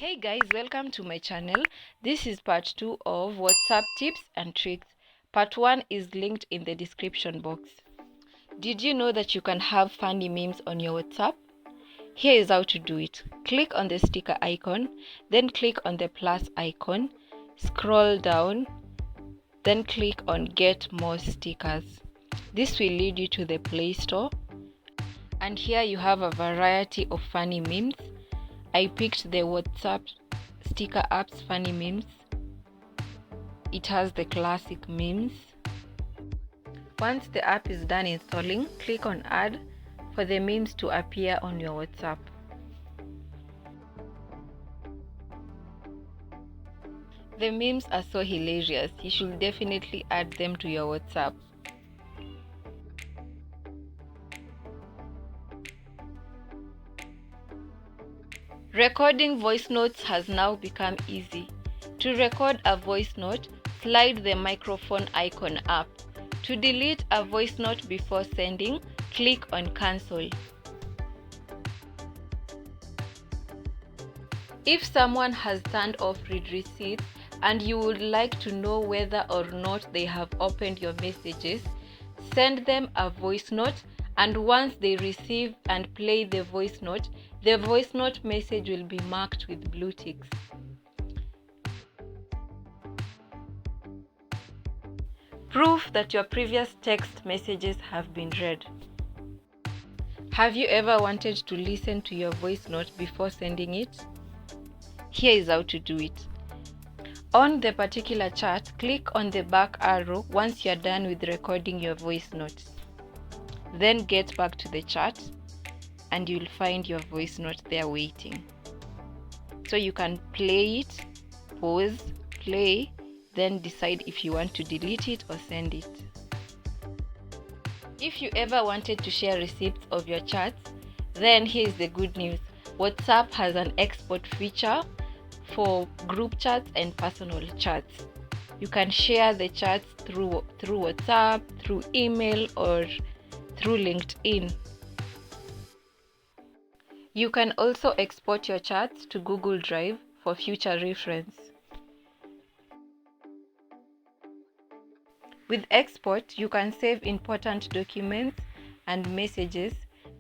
Hey guys, welcome to my channel. This is part 2 of WhatsApp tips and tricks. Part 1 is linked in the description box. Did you know that you can have funny memes on your WhatsApp? Here is how to do it. Click on the sticker icon, then click on the plus icon, scroll down, then click on get more stickers. This will lead you to the Play Store, and here you have a variety of funny memes. I picked the WhatsApp sticker apps funny memes. It has the classic memes. Once the app is done installing, click on add for the memes to appear on your WhatsApp. The memes are so hilarious. You should definitely add them to your WhatsApp. Recording voice notes has now become easy. To record a voice note, slide the microphone icon up. To delete a voice note before sending, click on cancel. If someone has turned off read receipts and you would like to know whether or not they have opened your messages, send them a voice note, and once they receive and play the voice note message will be marked with blue ticks. Proof that your previous text messages have been read. Have you ever wanted to listen to your voice note before sending it? Here is how to do it. On the particular chat, click on the back arrow once you are done with recording your voice note. Then get back to the chat and you'll find your voice note there waiting. So you can play it, pause, play, then decide if you want to delete it or send it. If you ever wanted to share receipts of your chats, then here's the good news. WhatsApp has an export feature for group chats and personal chats. You can share the chats through WhatsApp, through email, or through LinkedIn. You can also export your chats to Google Drive for future reference. With export, you can save important documents and messages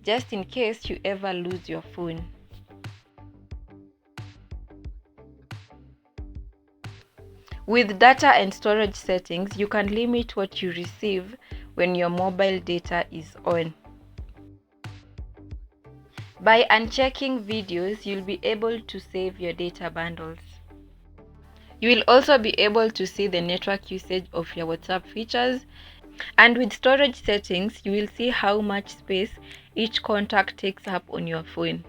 just in case you ever lose your phone. With data and storage settings, you can limit what you receive when your mobile data is on. By unchecking videos, you'll be able to save your data bundles. You will also be able to see the network usage of your WhatsApp features, and with storage settings, you will see how much space each contact takes up on your phone.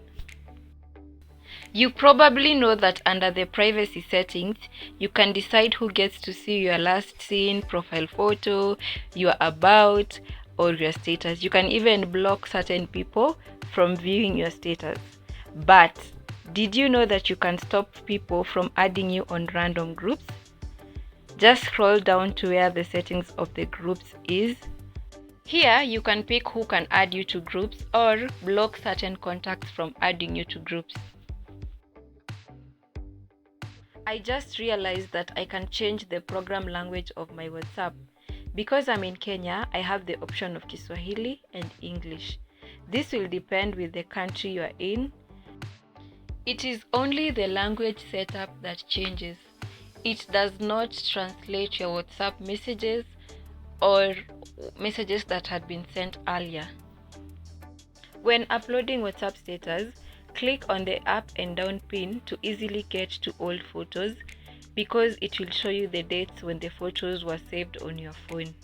You probably know that under the privacy settings, you can decide who gets to see your last seen, profile photo, your about, or your status. You can even block certain people from viewing your status. But did you know that you can stop people from adding you on random groups? Just scroll down to where the settings of the groups is. Here you can pick who can add you to groups or block certain contacts from adding you to groups. I just realized that I can change the program language of my WhatsApp. Because I'm in Kenya, I have the option of Kiswahili and English. This will depend with the country you are in. It is only the language setup that changes. It does not translate your WhatsApp messages or messages that had been sent earlier. When uploading WhatsApp status, click on the up and down pin to easily get to old photos because it will show you the dates when the photos were saved on your phone.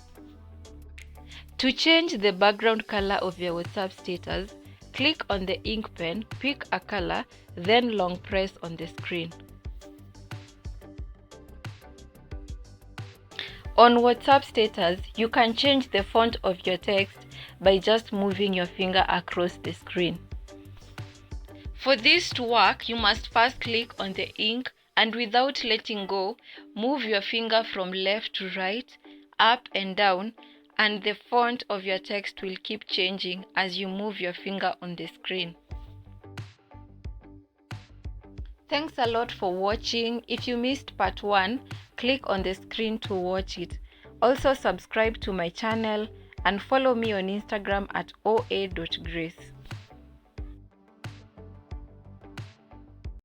To change the background color of your WhatsApp status, click on the ink pen, pick a color, then long press on the screen. On WhatsApp status, you can change the font of your text by just moving your finger across the screen. For this to work, you must first click on the ink and without letting go, move your finger from left to right, up and down, and the font of your text will keep changing as you move your finger on the screen. Thanks a lot for watching. If you missed part 1, click on the screen to watch it. Also subscribe to my channel and follow me on Instagram at oa.grace.